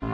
Hey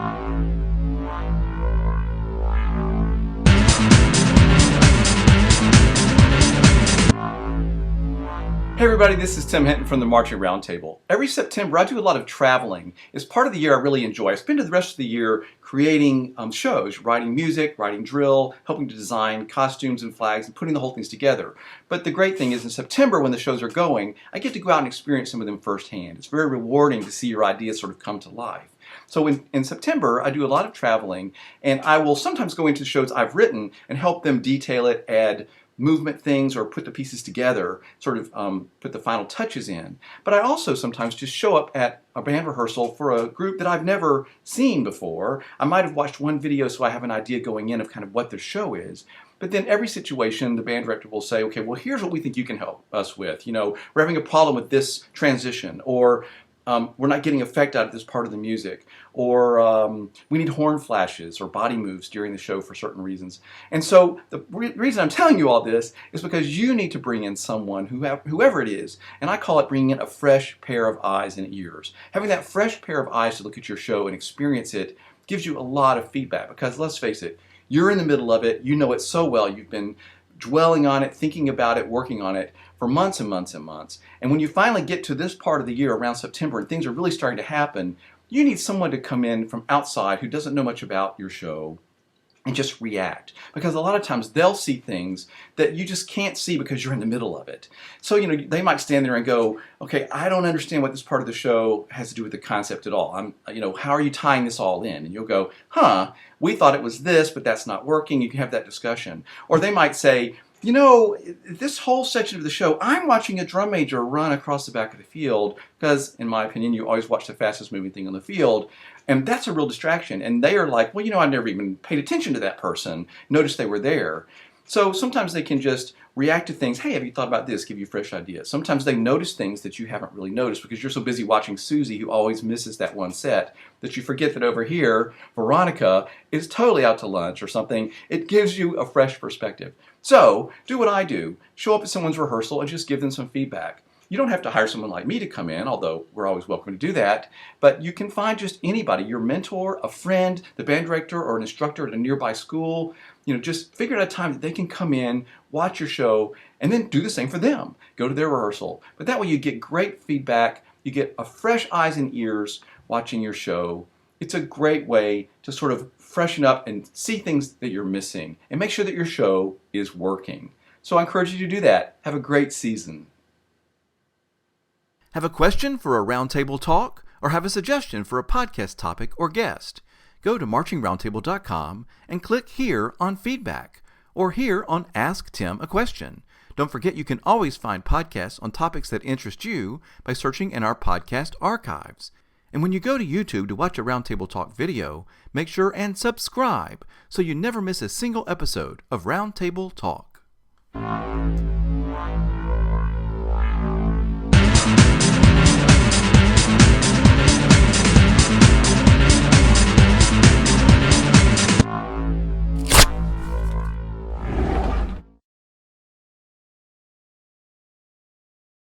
everybody, this is Tim Hinton from the Marching Roundtable. Every September I do a lot of traveling. It's part of the year I really enjoy. I spend the rest of the year creating shows, writing music, writing drill, helping to design costumes and flags and putting the whole things together. But the great thing is in September when the shows are going, I get to go out and experience some of them firsthand. It's very rewarding to see your ideas sort of come to life. So in September, I do a lot of traveling, and I will sometimes go into shows I've written and help them detail it, add movement things, or put the pieces together, sort of put the final touches in. But I also sometimes just show up at a band rehearsal for a group that I've never seen before. I might have watched one video so I have an idea going in of kind of what the show is. But then every situation, the band director will say, okay, well, here's what we think you can help us with. You know, we're having a problem with this transition, or we're not getting effect out of this part of the music, or we need horn flashes or body moves during the show for certain reasons. And so the reason I'm telling you all this is because you need to bring in someone, whoever it is, and I call it bringing in a fresh pair of eyes and ears. Having that fresh pair of eyes to look at your show and experience it gives you a lot of feedback, because let's face it, you're in the middle of it, you know it so well, you've been dwelling on it, thinking about it, working on it for months and months and months. And when you finally get to this part of the year around September and things are really starting to happen, you need someone to come in from outside who doesn't know much about your show and just react. Because a lot of times they'll see things that you just can't see because you're in the middle of it. So, you know, they might stand there and go, okay, I don't understand what this part of the show has to do with the concept at all. How are you tying this all in? And you'll go, we thought it was this, but that's not working. You can have that discussion. Or they might say, you know, this whole section of the show, I'm watching a drum major run across the back of the field because, in my opinion, you always watch the fastest moving thing on the field, and that's a real distraction. And they are like, well, you know, I never even paid attention to that person, noticed they were there. So sometimes they can just react to things. Hey, have you thought about this? Give you fresh ideas. Sometimes they notice things that you haven't really noticed because you're so busy watching Susie, who always misses that one set, that you forget that over here, Veronica is totally out to lunch or something. It gives you a fresh perspective. So do what I do. Show up at someone's rehearsal and just give them some feedback. You don't have to hire someone like me to come in, although we're always welcome to do that. But you can find just anybody, your mentor, a friend, the band director, or an instructor at a nearby school. You know, just figure out a time that they can come in, watch your show, and then do the same for them. Go to their rehearsal. But that way you get great feedback. You get a fresh eyes and ears watching your show. It's a great way to sort of freshen up and see things that you're missing and make sure that your show is working. So I encourage you to do that. Have a great season. Have a question for a roundtable talk, or have a suggestion for a podcast topic or guest? Go to marchingroundtable.com and click here on feedback, or here on Ask Tim a Question. Don't forget you can always find podcasts on topics that interest you by searching in our podcast archives. And when you go to YouTube to watch a Roundtable Talk video, make sure and subscribe so you never miss a single episode of Roundtable Talk.